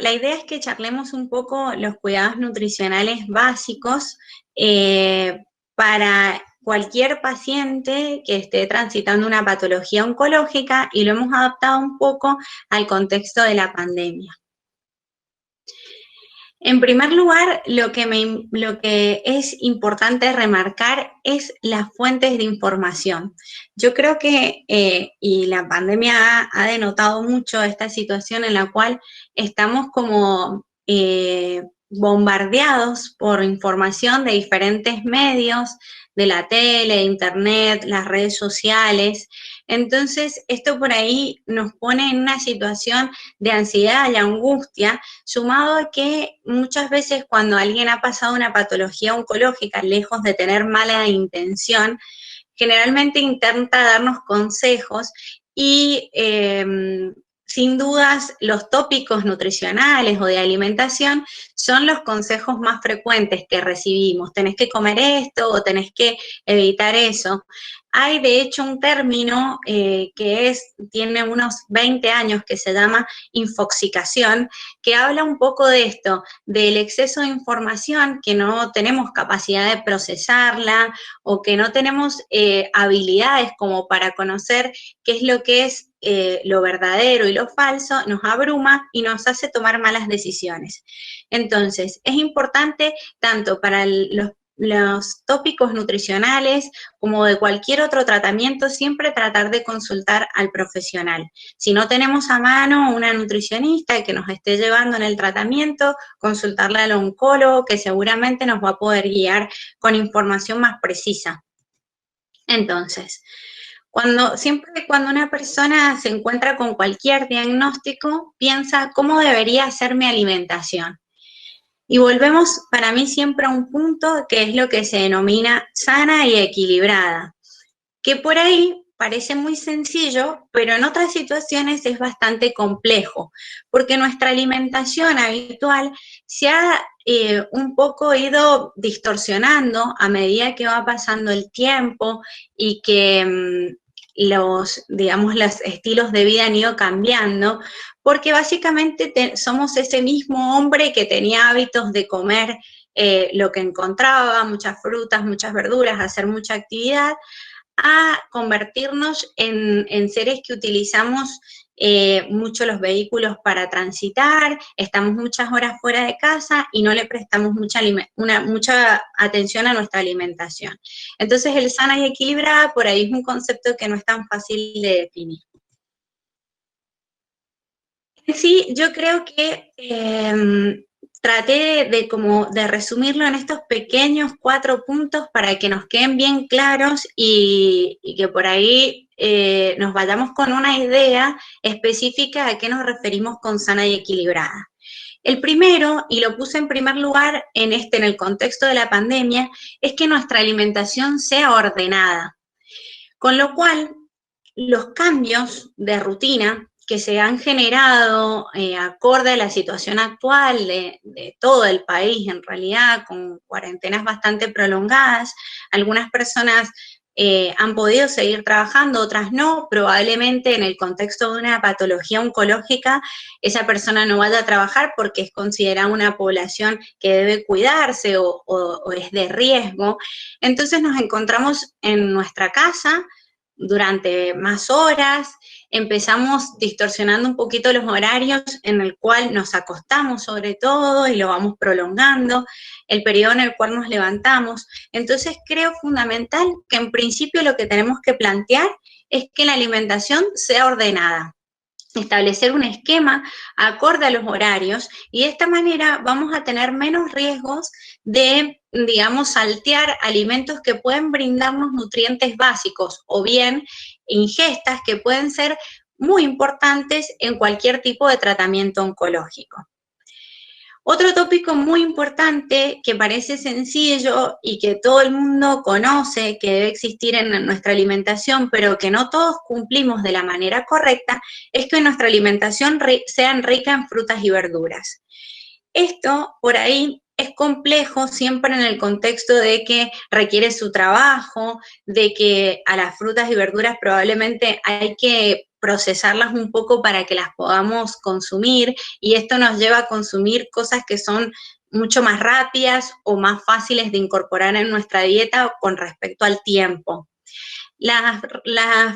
la idea es que charlemos un poco los cuidados nutricionales básicos para cualquier paciente que esté transitando una patología oncológica y lo hemos adaptado un poco al contexto de la pandemia. En primer lugar, lo que es importante remarcar es las fuentes de información. Yo creo que, y la pandemia ha denotado mucho esta situación en la cual estamos como bombardeados por información de diferentes medios, de la tele, internet, las redes sociales. Entonces, esto por ahí nos pone en una situación de ansiedad y angustia, sumado a que muchas veces cuando alguien ha pasado una patología oncológica, lejos de tener mala intención, generalmente intenta darnos consejos y sin dudas los tópicos nutricionales o de alimentación son los consejos más frecuentes que recibimos. Tenés que comer esto o tenés que evitar eso. Hay de hecho un término tiene unos 20 años que se llama infoxicación, que habla un poco de esto, del exceso de información, que no tenemos capacidad de procesarla o que no tenemos habilidades como para conocer qué es lo que es lo verdadero y lo falso, nos abruma y nos hace tomar malas decisiones. Entonces, es importante tanto para los tópicos nutricionales como de cualquier otro tratamiento, siempre tratar de consultar al profesional. Si no tenemos a mano una nutricionista que nos esté llevando en el tratamiento, consultarle al oncólogo que seguramente nos va a poder guiar con información más precisa. Entonces, siempre cuando una persona se encuentra con cualquier diagnóstico, piensa cómo debería ser mi alimentación. Y volvemos para mí siempre a un punto que es lo que se denomina sana y equilibrada, que por ahí parece muy sencillo, pero en otras situaciones es bastante complejo, porque nuestra alimentación habitual se ha un poco ido distorsionando a medida que va pasando el tiempo y que los estilos de vida han ido cambiando, porque básicamente somos ese mismo hombre que tenía hábitos de comer lo que encontraba, muchas frutas, muchas verduras, hacer mucha actividad, a convertirnos en seres que utilizamos mucho los vehículos para transitar, estamos muchas horas fuera de casa y no le prestamos mucha atención a nuestra alimentación. Entonces, el sana y equilibrada por ahí es un concepto que no es tan fácil de definir. Sí, yo creo que traté de resumirlo en estos pequeños 4 puntos para que nos queden bien claros y que por ahí nos vayamos con una idea específica a qué nos referimos con sana y equilibrada. El primero, y lo puse en primer lugar en el contexto de la pandemia, es que nuestra alimentación sea ordenada. Con lo cual, los cambios de rutina que se han generado acorde a la situación actual de todo el país, en realidad, con cuarentenas bastante prolongadas, algunas personas han podido seguir trabajando, otras no, probablemente en el contexto de una patología oncológica, esa persona no vaya a trabajar porque es considerada una población que debe cuidarse o es de riesgo. Entonces nos encontramos en nuestra casa durante más horas, empezamos distorsionando un poquito los horarios en el cual nos acostamos sobre todo y lo vamos prolongando, el periodo en el cual nos levantamos. Entonces creo fundamental que en principio lo que tenemos que plantear es que la alimentación sea ordenada, establecer un esquema acorde a los horarios y de esta manera vamos a tener menos riesgos de, digamos, saltear alimentos que pueden brindarnos nutrientes básicos o bien ingestas que pueden ser muy importantes en cualquier tipo de tratamiento oncológico. Otro tópico muy importante que parece sencillo y que todo el mundo conoce que debe existir en nuestra alimentación, pero que no todos cumplimos de la manera correcta, es que nuestra alimentación sea rica en frutas y verduras. Esto, por ahí, es complejo siempre en el contexto de que requiere su trabajo, de que a las frutas y verduras probablemente hay que procesarlas un poco para que las podamos consumir, y esto nos lleva a consumir cosas que son mucho más rápidas o más fáciles de incorporar en nuestra dieta con respecto al tiempo. Las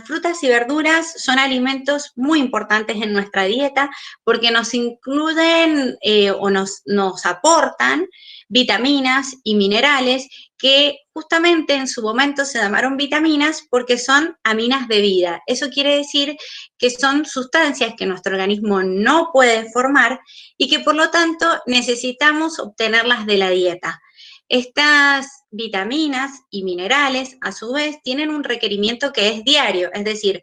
frutas y verduras son alimentos muy importantes en nuestra dieta porque nos incluyen o nos aportan vitaminas y minerales que justamente en su momento se llamaron vitaminas porque son aminas de vida. Eso quiere decir que son sustancias que nuestro organismo no puede formar y que por lo tanto necesitamos obtenerlas de la dieta. Estas vitaminas y minerales, a su vez, tienen un requerimiento que es diario, es decir,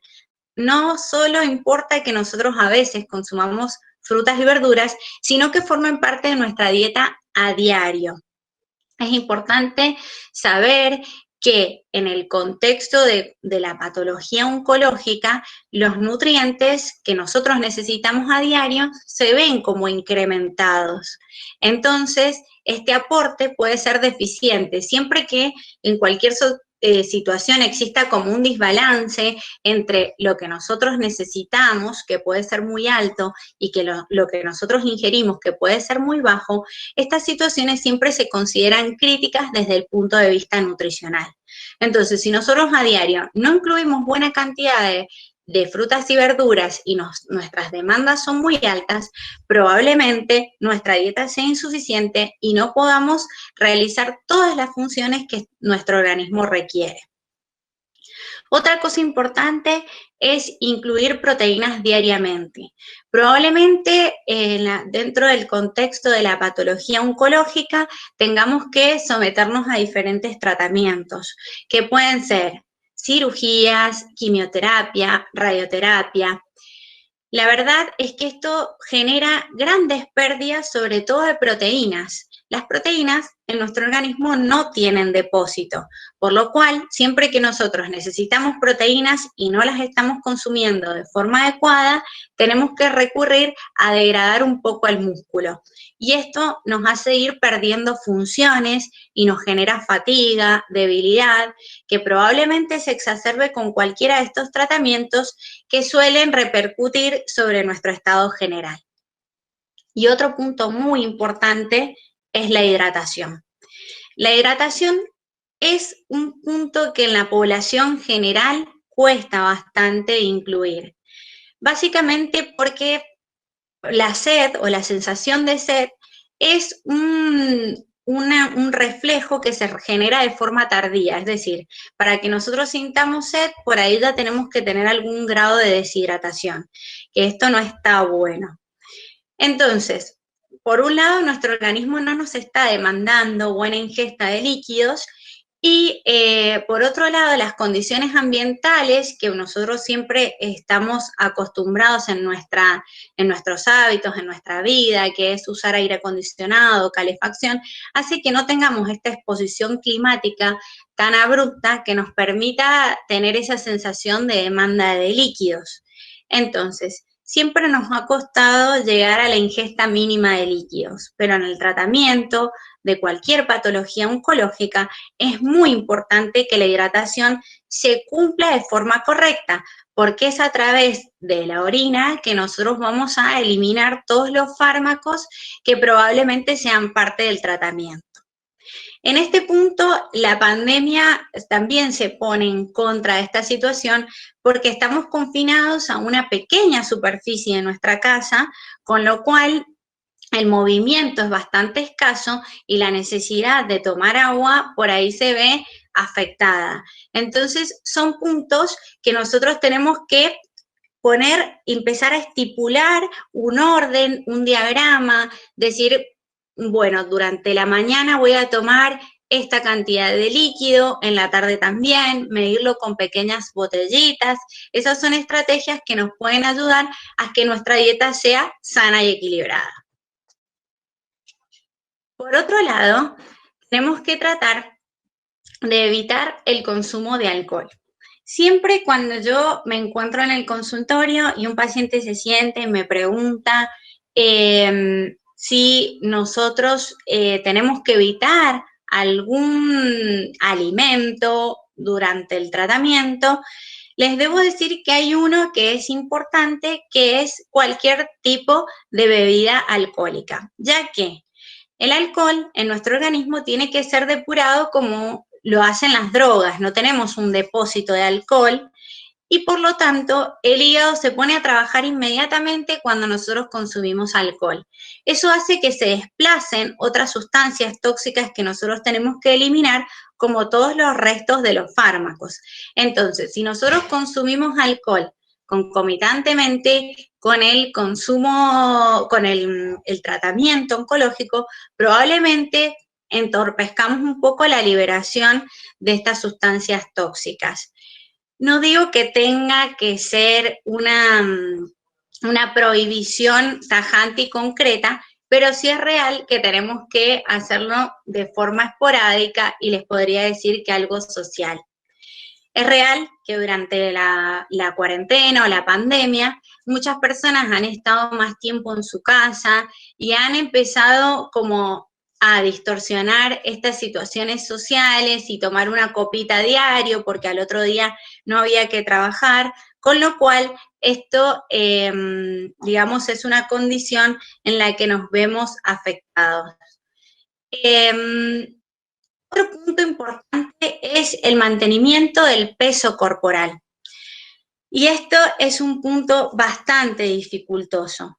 no solo importa que nosotros a veces consumamos frutas y verduras, sino que formen parte de nuestra dieta a diario. Es importante saber que en el contexto de la patología oncológica, los nutrientes que nosotros necesitamos a diario se ven como incrementados. Entonces, este aporte puede ser deficiente, siempre que en cualquier situación exista como un desbalance entre lo que nosotros necesitamos, que puede ser muy alto, y que lo que nosotros ingerimos, que puede ser muy bajo. Estas situaciones siempre se consideran críticas desde el punto de vista nutricional. Entonces, si nosotros a diario no incluimos buena cantidad de frutas y verduras y nuestras demandas son muy altas, probablemente nuestra dieta sea insuficiente y no podamos realizar todas las funciones que nuestro organismo requiere. Otra cosa importante es incluir proteínas diariamente. Probablemente dentro del contexto de la patología oncológica tengamos que someternos a diferentes tratamientos, que pueden ser cirugías, quimioterapia, radioterapia. La verdad es que esto genera grandes pérdidas, sobre todo de proteínas. Las proteínas en nuestro organismo no tienen depósito, por lo cual, siempre que nosotros necesitamos proteínas y no las estamos consumiendo de forma adecuada, tenemos que recurrir a degradar un poco el músculo. Y esto nos hace ir perdiendo funciones y nos genera fatiga, debilidad, que probablemente se exacerbe con cualquiera de estos tratamientos que suelen repercutir sobre nuestro estado general. Y otro punto muy importante es la hidratación. La hidratación es un punto que en la población general cuesta bastante incluir. Básicamente porque la sed o la sensación de sed es un reflejo que se genera de forma tardía, es decir, para que nosotros sintamos sed, por ahí ya tenemos que tener algún grado de deshidratación, que esto no está bueno. Entonces, por un lado, nuestro organismo no nos está demandando buena ingesta de líquidos, y por otro lado, las condiciones ambientales que nosotros siempre estamos acostumbrados en nuestros hábitos, en nuestra vida, que es usar aire acondicionado, calefacción, hace que no tengamos esta exposición climática tan abrupta que nos permita tener esa sensación de demanda de líquidos. Entonces, siempre nos ha costado llegar a la ingesta mínima de líquidos, pero en el tratamiento de cualquier patología oncológica es muy importante que la hidratación se cumpla de forma correcta, porque es a través de la orina que nosotros vamos a eliminar todos los fármacos que probablemente sean parte del tratamiento. En este punto, la pandemia también se pone en contra de esta situación porque estamos confinados a una pequeña superficie de nuestra casa, con lo cual el movimiento es bastante escaso y la necesidad de tomar agua por ahí se ve afectada. Entonces, son puntos que nosotros tenemos que empezar a estipular un orden, un diagrama, decir, bueno, durante la mañana voy a tomar esta cantidad de líquido, en la tarde también, medirlo con pequeñas botellitas. Esas son estrategias que nos pueden ayudar a que nuestra dieta sea sana y equilibrada. Por otro lado, tenemos que tratar de evitar el consumo de alcohol. Siempre cuando yo me encuentro en el consultorio y un paciente se siente y me pregunta si nosotros tenemos que evitar algún alimento durante el tratamiento, Les debo decir que hay uno que es importante, que es cualquier tipo de bebida alcohólica, ya que el alcohol en nuestro organismo tiene que ser depurado como lo hacen las drogas, no tenemos un depósito de alcohol y por lo tanto el hígado se pone a trabajar inmediatamente cuando nosotros consumimos alcohol. Eso hace que se desplacen otras sustancias tóxicas que nosotros tenemos que eliminar, como todos los restos de los fármacos. Entonces, si nosotros consumimos alcohol concomitantemente con el consumo, con el tratamiento oncológico, probablemente entorpezcamos un poco la liberación de estas sustancias tóxicas. No digo que tenga que ser una prohibición tajante y concreta, pero sí es real que tenemos que hacerlo de forma esporádica y les podría decir que algo social. Es real que durante la cuarentena o la pandemia muchas personas han estado más tiempo en su casa y han empezado como a distorsionar estas situaciones sociales y tomar una copita diario porque al otro día no había que trabajar, con lo cual esto, digamos, es una condición en la que nos vemos afectados. Otro punto importante es el mantenimiento del peso corporal. Y esto es un punto bastante dificultoso.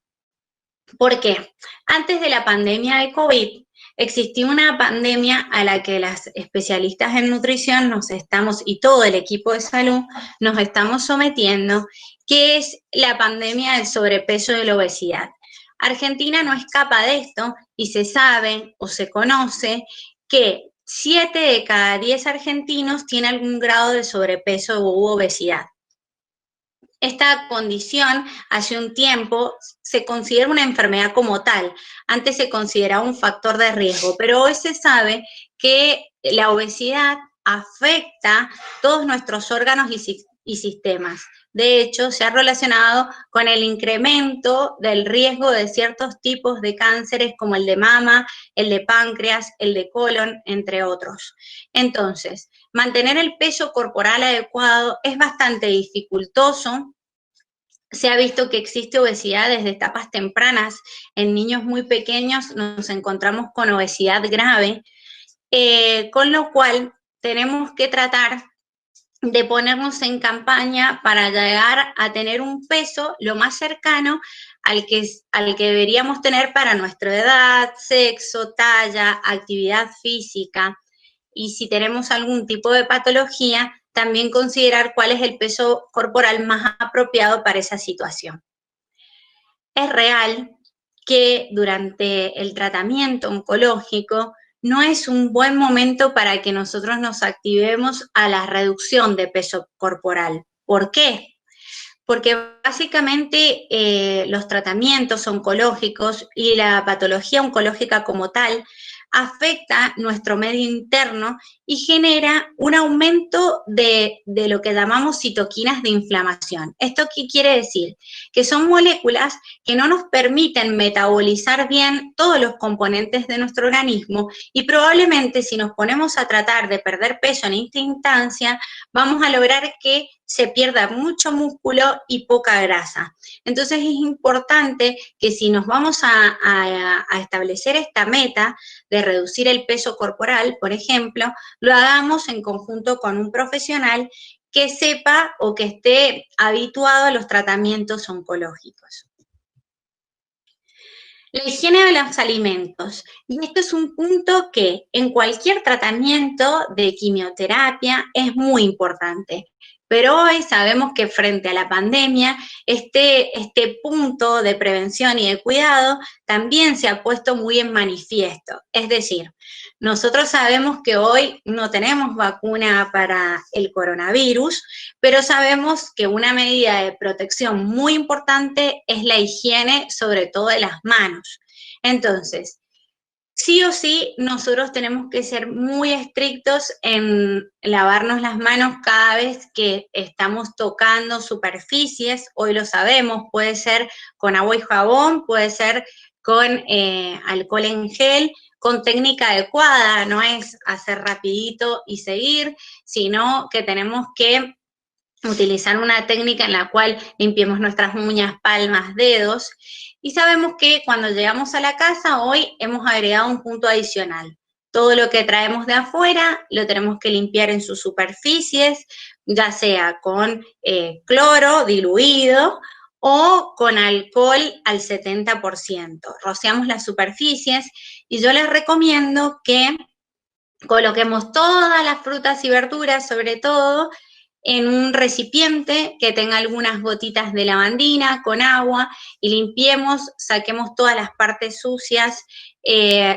¿Por qué? Antes de la pandemia de COVID, existía una pandemia a la que las especialistas en nutrición nos estamos, y todo el equipo de salud, nos estamos sometiendo, que es la pandemia del sobrepeso y la obesidad. Argentina no escapa de esto y se sabe o se conoce que 7 de cada 10 argentinos tienen algún grado de sobrepeso u obesidad. Esta condición hace un tiempo se considera una enfermedad como tal. Antes se consideraba un factor de riesgo, pero hoy se sabe que la obesidad afecta todos nuestros órganos y sistemas. De hecho, se ha relacionado con el incremento del riesgo de ciertos tipos de cánceres como el de mama, el de páncreas, el de colon, entre otros. Entonces, mantener el peso corporal adecuado es bastante dificultoso. Se ha visto que existe obesidad desde etapas tempranas. En niños muy pequeños nos encontramos con obesidad grave, con lo cual tenemos que tratar de ponernos en campaña para llegar a tener un peso lo más cercano al que deberíamos tener para nuestra edad, sexo, talla, actividad física. Y si tenemos algún tipo de patología, también considerar cuál es el peso corporal más apropiado para esa situación. Es real que durante el tratamiento oncológico no es un buen momento para que nosotros nos activemos a la reducción de peso corporal. ¿Por qué? Porque básicamente los tratamientos oncológicos y la patología oncológica como tal afecta nuestro medio interno y genera un aumento de lo que llamamos citoquinas de inflamación. ¿Esto qué quiere decir? Que son moléculas que no nos permiten metabolizar bien todos los componentes de nuestro organismo y probablemente si nos ponemos a tratar de perder peso en esta instancia, vamos a lograr que se pierda mucho músculo y poca grasa. Entonces es importante que si nos vamos a establecer esta meta de reducir el peso corporal, por ejemplo, lo hagamos en conjunto con un profesional que sepa o que esté habituado a los tratamientos oncológicos. La higiene de los alimentos. Y esto es un punto que en cualquier tratamiento de quimioterapia es muy importante. Pero hoy sabemos que frente a la pandemia, este punto de prevención y de cuidado también se ha puesto muy en manifiesto. Es decir, nosotros sabemos que hoy no tenemos vacuna para el coronavirus, pero sabemos que una medida de protección muy importante es la higiene, sobre todo de las manos. Entonces, sí o sí, nosotros tenemos que ser muy estrictos en lavarnos las manos cada vez que estamos tocando superficies. Hoy lo sabemos, puede ser con agua y jabón, puede ser con alcohol en gel, con técnica adecuada, no es hacer rapidito y seguir, sino que tenemos que utilizar una técnica en la cual limpiemos nuestras uñas, palmas, dedos, y sabemos que cuando llegamos a la casa hoy hemos agregado un punto adicional. Todo lo que traemos de afuera lo tenemos que limpiar en sus superficies, ya sea con cloro diluido o con alcohol al 70%. Rociamos las superficies y yo les recomiendo que coloquemos todas las frutas y verduras, sobre todo, en un recipiente que tenga algunas gotitas de lavandina con agua y limpiemos, saquemos todas las partes sucias,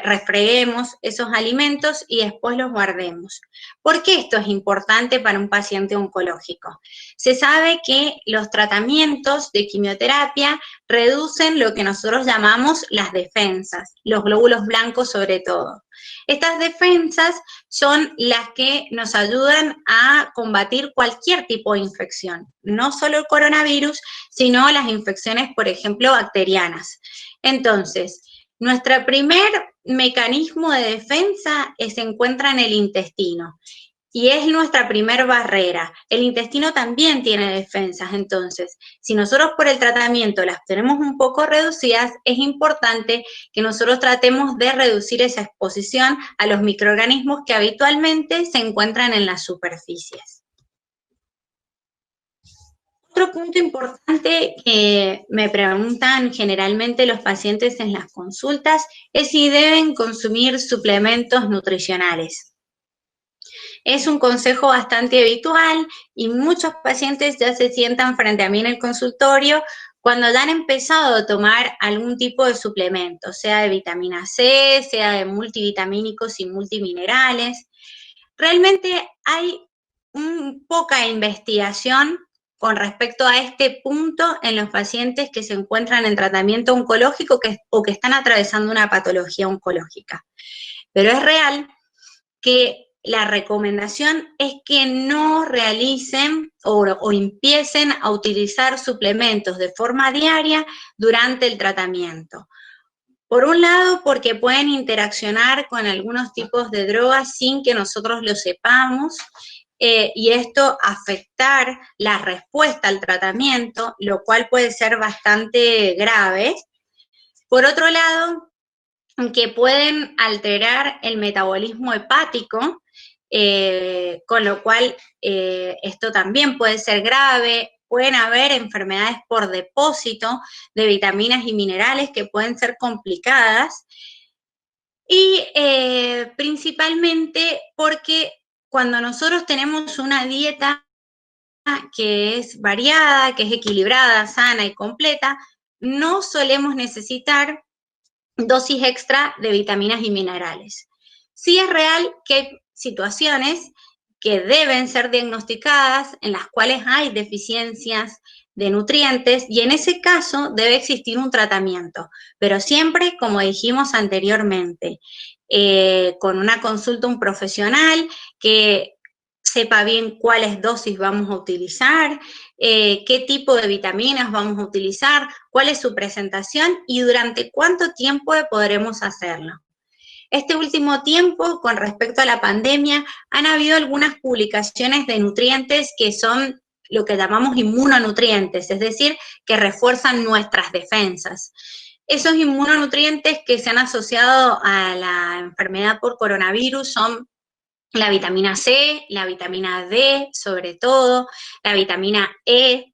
refreguemos esos alimentos y después los guardemos. ¿Por qué esto es importante para un paciente oncológico? Se sabe que los tratamientos de quimioterapia reducen lo que nosotros llamamos las defensas, los glóbulos blancos sobre todo. Estas defensas son las que nos ayudan a combatir cualquier tipo de infección, no solo el coronavirus, sino las infecciones, por ejemplo, bacterianas. Entonces, nuestro primer mecanismo de defensa se encuentra en el intestino. Y es nuestra primer barrera. El intestino también tiene defensas, entonces, si nosotros por el tratamiento las tenemos un poco reducidas, es importante que nosotros tratemos de reducir esa exposición a los microorganismos que habitualmente se encuentran en las superficies. Otro punto importante que me preguntan generalmente los pacientes en las consultas es si deben consumir suplementos nutricionales. Es un consejo bastante habitual y muchos pacientes ya se sientan frente a mí en el consultorio cuando ya han empezado a tomar algún tipo de suplemento, sea de vitamina C, sea de multivitamínicos y multiminerales. Realmente hay poca investigación con respecto a este punto en los pacientes que se encuentran en tratamiento oncológico o que están atravesando una patología oncológica. Pero es real que la recomendación es que no realicen o empiecen a utilizar suplementos de forma diaria durante el tratamiento. Por un lado, porque pueden interaccionar con algunos tipos de drogas sin que nosotros lo sepamos, y esto afectar la respuesta al tratamiento, lo cual puede ser bastante grave. Por otro lado, que pueden alterar el metabolismo hepático, con lo cual esto también puede ser grave. Pueden haber enfermedades por depósito de vitaminas y minerales que pueden ser complicadas. Y principalmente porque cuando nosotros tenemos una dieta que es variada, que es equilibrada, sana y completa, no solemos necesitar dosis extra de vitaminas y minerales. Sí es real que hay situaciones que deben ser diagnosticadas en las cuales hay deficiencias de nutrientes y en ese caso debe existir un tratamiento, pero siempre, como dijimos anteriormente, con una consulta a un profesional que sepa bien cuáles dosis vamos a utilizar, qué tipo de vitaminas vamos a utilizar, cuál es su presentación y durante cuánto tiempo podremos hacerlo. Este último tiempo, con respecto a la pandemia, han habido algunas publicaciones de nutrientes que son lo que llamamos inmunonutrientes, es decir, que refuerzan nuestras defensas. Esos inmunonutrientes que se han asociado a la enfermedad por coronavirus son la vitamina C, la vitamina D, sobre todo, la vitamina E.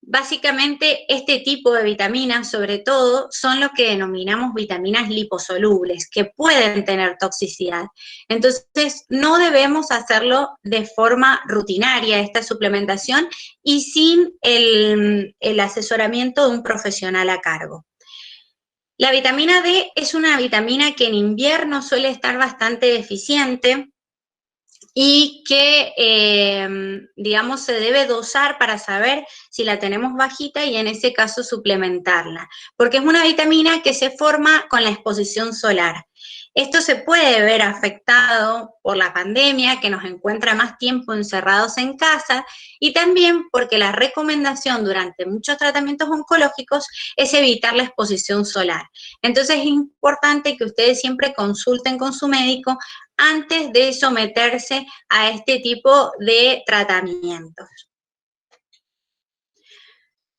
Básicamente, este tipo de vitaminas, sobre todo, son lo que denominamos vitaminas liposolubles, que pueden tener toxicidad. Entonces, no debemos hacerlo de forma rutinaria, esta suplementación, y sin el asesoramiento de un profesional a cargo. La vitamina D es una vitamina que en invierno suele estar bastante deficiente, y que, digamos, se debe dosar para saber si la tenemos bajita y en ese caso suplementarla, porque es una vitamina que se forma con la exposición solar. Esto se puede ver afectado por la pandemia, que nos encuentra más tiempo encerrados en casa, y también porque la recomendación durante muchos tratamientos oncológicos es evitar la exposición solar. Entonces es importante que ustedes siempre consulten con su médico antes de someterse a este tipo de tratamientos.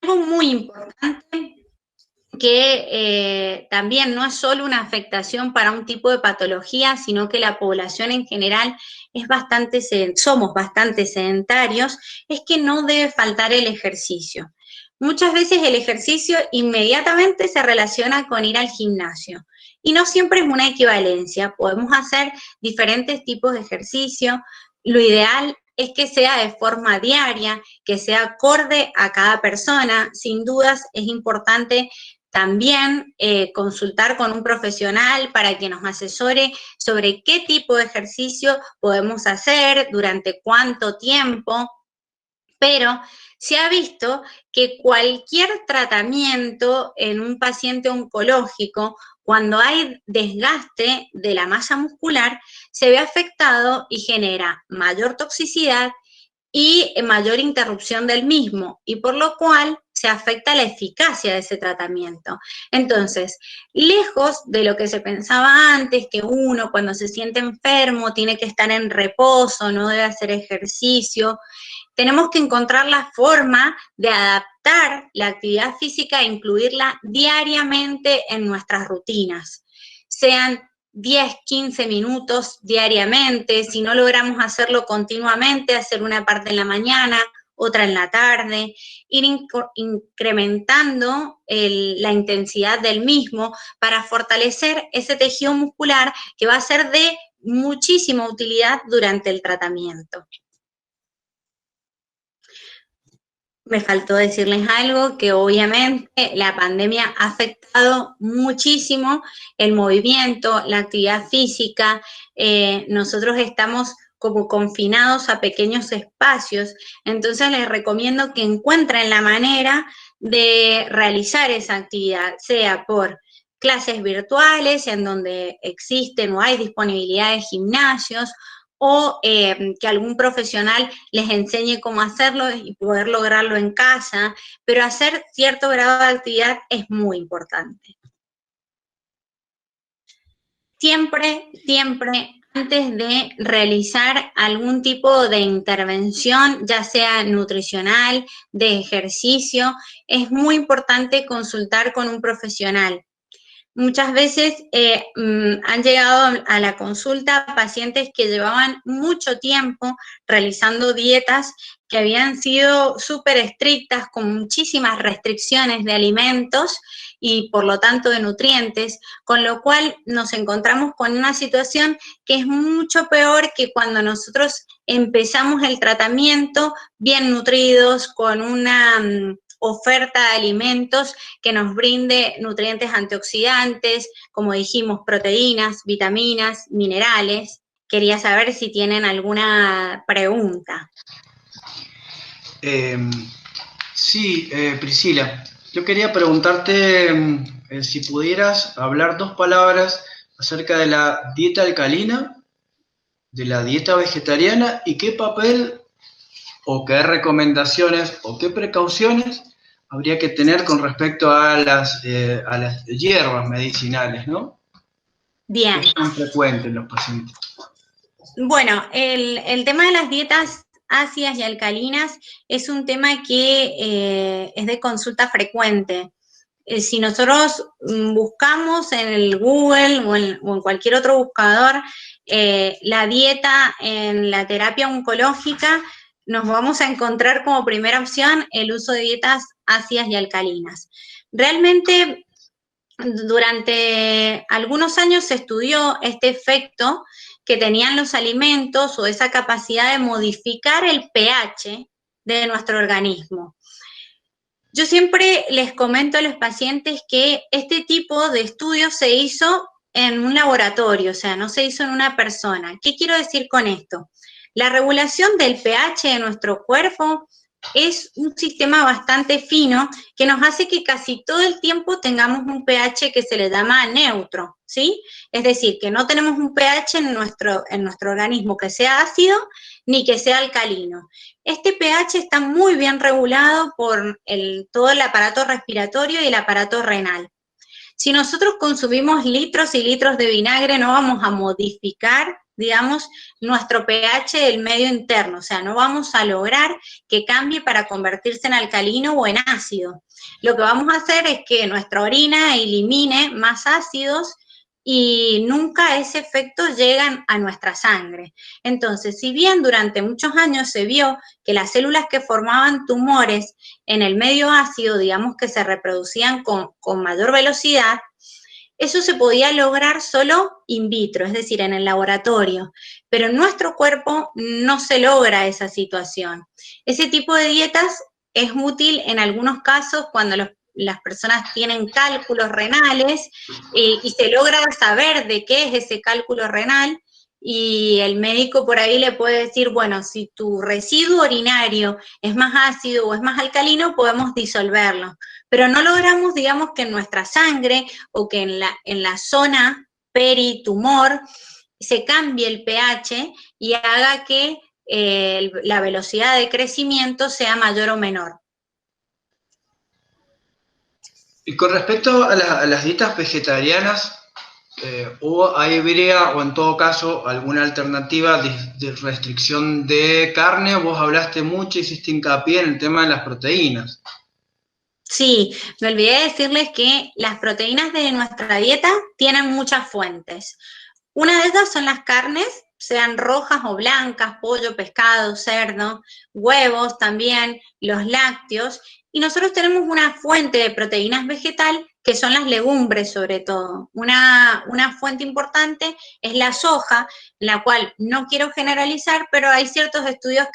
Algo muy importante que también no es solo una afectación para un tipo de patología, sino que la población en general somos bastante sedentarios, es que no debe faltar el ejercicio. Muchas veces el ejercicio inmediatamente se relaciona con ir al gimnasio y no siempre es una equivalencia. Podemos hacer diferentes tipos de ejercicio. Lo ideal es que sea de forma diaria, que sea acorde a cada persona. Sin dudas es importante también consultar con un profesional para que nos asesore sobre qué tipo de ejercicio podemos hacer, durante cuánto tiempo, pero se ha visto que cualquier tratamiento en un paciente oncológico, cuando hay desgaste de la masa muscular, se ve afectado y genera mayor toxicidad y mayor interrupción del mismo, y por lo cual se afecta la eficacia de ese tratamiento. Entonces, lejos de lo que se pensaba antes, que uno cuando se siente enfermo tiene que estar en reposo, no debe hacer ejercicio, tenemos que encontrar la forma de adaptar la actividad física e incluirla diariamente en nuestras rutinas, sean 10, 15 minutos diariamente. Si no logramos hacerlo continuamente, hacer una parte en la mañana, otra en la tarde, ir incrementando la intensidad del mismo para fortalecer ese tejido muscular que va a ser de muchísima utilidad durante el tratamiento. Me faltó decirles algo, que obviamente la pandemia ha afectado muchísimo el movimiento, la actividad física. Nosotros estamos como confinados a pequeños espacios, entonces les recomiendo que encuentren la manera de realizar esa actividad, sea por clases virtuales en donde existen o hay disponibilidad de gimnasios, o que algún profesional les enseñe cómo hacerlo y poder lograrlo en casa, pero hacer cierto grado de actividad es muy importante. Siempre, siempre, antes de realizar algún tipo de intervención, ya sea nutricional, de ejercicio, es muy importante consultar con un profesional. Muchas veces han llegado a la consulta pacientes que llevaban mucho tiempo realizando dietas que habían sido súper estrictas, con muchísimas restricciones de alimentos y por lo tanto de nutrientes, con lo cual nos encontramos con una situación que es mucho peor que cuando nosotros empezamos el tratamiento bien nutridos, con una oferta de alimentos que nos brinde nutrientes antioxidantes, como dijimos, proteínas, vitaminas, minerales. Quería saber si tienen alguna pregunta. Sí, Priscila, yo quería preguntarte si pudieras hablar 2 palabras acerca de la dieta alcalina, de la dieta vegetariana y qué papel o qué recomendaciones o qué precauciones habría que tener con respecto a las hierbas medicinales, ¿no? Bien. Que es tan frecuente en los pacientes. Bueno, el tema de las dietas ácidas y alcalinas es un tema que es de consulta frecuente. Si nosotros buscamos en el Google o en cualquier otro buscador la dieta en la terapia oncológica, nos vamos a encontrar como primera opción el uso de dietas ácidas y alcalinas. Realmente, durante algunos años se estudió este efecto que tenían los alimentos o esa capacidad de modificar el pH de nuestro organismo. Yo siempre les comento a los pacientes que este tipo de estudios se hizo en un laboratorio, o sea, no se hizo en una persona. ¿Qué quiero decir con esto? La regulación del pH de nuestro cuerpo es un sistema bastante fino que nos hace que casi todo el tiempo tengamos un pH que se le llama neutro, ¿sí? Es decir, que no tenemos un pH en nuestro organismo que sea ácido ni que sea alcalino. Este pH está muy bien regulado por todo el aparato respiratorio y el aparato renal. Si nosotros consumimos litros y litros de vinagre, no vamos a modificar digamos, nuestro pH del medio interno, o sea, no vamos a lograr que cambie para convertirse en alcalino o en ácido. Lo que vamos a hacer es que nuestra orina elimine más ácidos y nunca ese efecto llega a nuestra sangre. Entonces, si bien durante muchos años se vio que las células que formaban tumores en el medio ácido, digamos que se reproducían con mayor velocidad, eso se podía lograr solo in vitro, es decir, en el laboratorio, pero en nuestro cuerpo no se logra esa situación. Ese tipo de dietas es útil en algunos casos cuando las personas tienen cálculos renales y se logra saber de qué es ese cálculo renal y el médico por ahí le puede decir, bueno, si tu residuo urinario es más ácido o es más alcalino, podemos disolverlo. Pero no logramos, digamos, que en nuestra sangre o que en la zona peritumor se cambie el pH y haga que la velocidad de crecimiento sea mayor o menor. Y con respecto a las dietas vegetarianas, ¿habría, o en todo caso, alguna alternativa de restricción de carne? Vos hablaste mucho, hiciste hincapié en el tema de las proteínas. Sí, me olvidé de decirles que las proteínas de nuestra dieta tienen muchas fuentes. Una de ellas son las carnes, sean rojas o blancas, pollo, pescado, cerdo, huevos también, los lácteos. Y nosotros tenemos una fuente de proteínas vegetal que son las legumbres sobre todo. Una fuente importante es la soja, la cual no quiero generalizar, pero hay ciertos estudios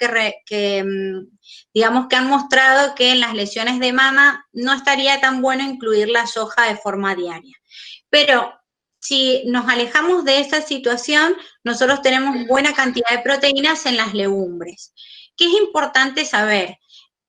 digamos que han mostrado que en las lesiones de mama no estaría tan bueno incluir la soja de forma diaria. Pero si nos alejamos de esa situación, nosotros tenemos buena cantidad de proteínas en las legumbres. ¿Qué es importante saber?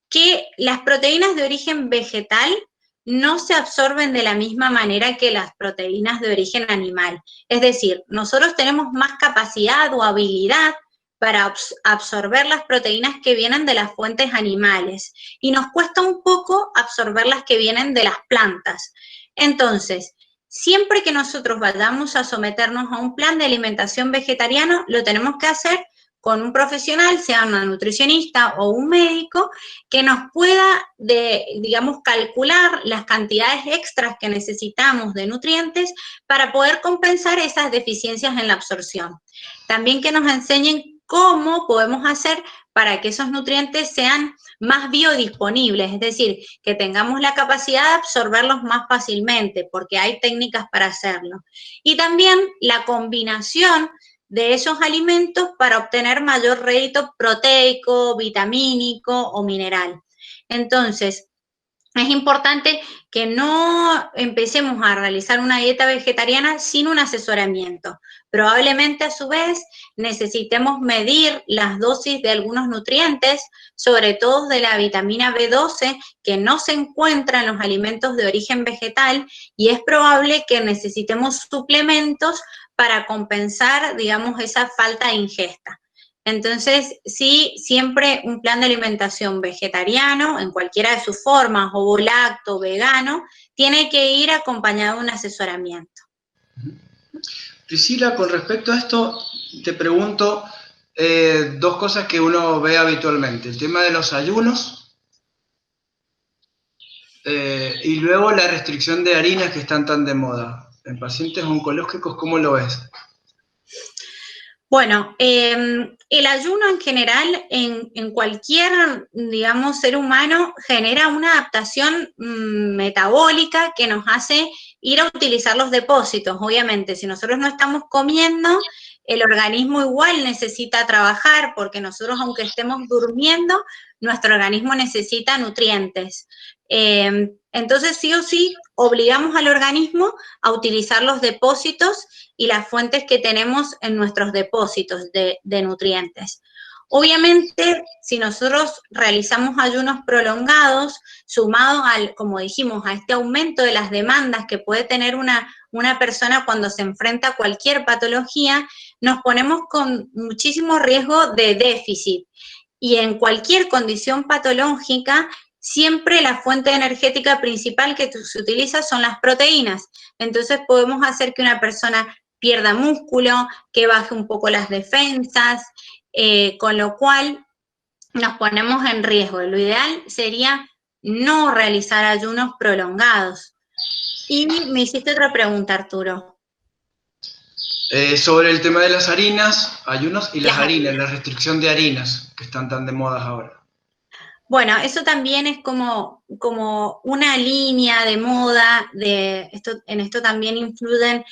Que las proteínas de origen vegetal no se absorben de la misma manera que las proteínas de origen animal. Es decir, nosotros tenemos más capacidad o habilidad para absorber las proteínas que vienen de las fuentes animales y nos cuesta un poco absorber las que vienen de las plantas. Entonces, siempre que nosotros vayamos a someternos a un plan de alimentación vegetariano, lo tenemos que hacer con un profesional, sea una nutricionista o un médico, que nos pueda, digamos, calcular las cantidades extras que necesitamos de nutrientes para poder compensar esas deficiencias en la absorción. También que nos enseñen cómo podemos hacer para que esos nutrientes sean más biodisponibles, es decir, que tengamos la capacidad de absorberlos más fácilmente, porque hay técnicas para hacerlo. Y también la combinación de esos alimentos para obtener mayor rédito proteico, vitamínico o mineral. Entonces, es importante que no empecemos a realizar una dieta vegetariana sin un asesoramiento. Probablemente a su vez necesitemos medir las dosis de algunos nutrientes, sobre todo de la vitamina B12, que no se encuentra en los alimentos de origen vegetal, y es probable que necesitemos suplementos para compensar, digamos, esa falta de ingesta. Entonces, sí, siempre un plan de alimentación vegetariano, en cualquiera de sus formas, ovo lacto, vegano, tiene que ir acompañado de un asesoramiento. Priscila, con respecto a esto, te pregunto dos cosas que uno ve habitualmente. El tema de los ayunos y luego la restricción de harinas que están tan de moda. En pacientes oncológicos, ¿cómo lo ves? Bueno, el ayuno en general en cualquier, digamos, ser humano genera una adaptación metabólica que nos hace ir a utilizar los depósitos. Obviamente, si nosotros no estamos comiendo, el organismo igual necesita trabajar porque nosotros, aunque estemos durmiendo, nuestro organismo necesita nutrientes. Entonces, sí o sí, obligamos al organismo a utilizar los depósitos y las fuentes que tenemos en nuestros depósitos de nutrientes. Obviamente, si nosotros realizamos ayunos prolongados, sumados al, como dijimos, a este aumento de las demandas que puede tener una persona cuando se enfrenta a cualquier patología, nos ponemos con muchísimo riesgo de déficit. Y en cualquier condición patológica, siempre la fuente energética principal que se utiliza son las proteínas. Entonces podemos hacer que una persona pierda músculo, que baje un poco las defensas, con lo cual nos ponemos en riesgo. Lo ideal sería no realizar ayunos prolongados. Y me hiciste otra pregunta, Arturo. Sobre el tema de las harinas, ayunos y las harinas, la restricción de harinas que están tan de moda ahora. Bueno, eso también es como una línea de moda, en esto también influyen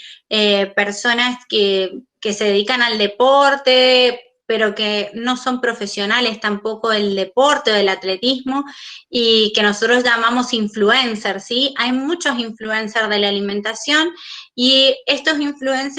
personas que se dedican al deporte, pero que no son profesionales tampoco del deporte o del atletismo, y que nosotros llamamos influencers, ¿sí? Hay muchos influencers de la alimentación, y estos influencers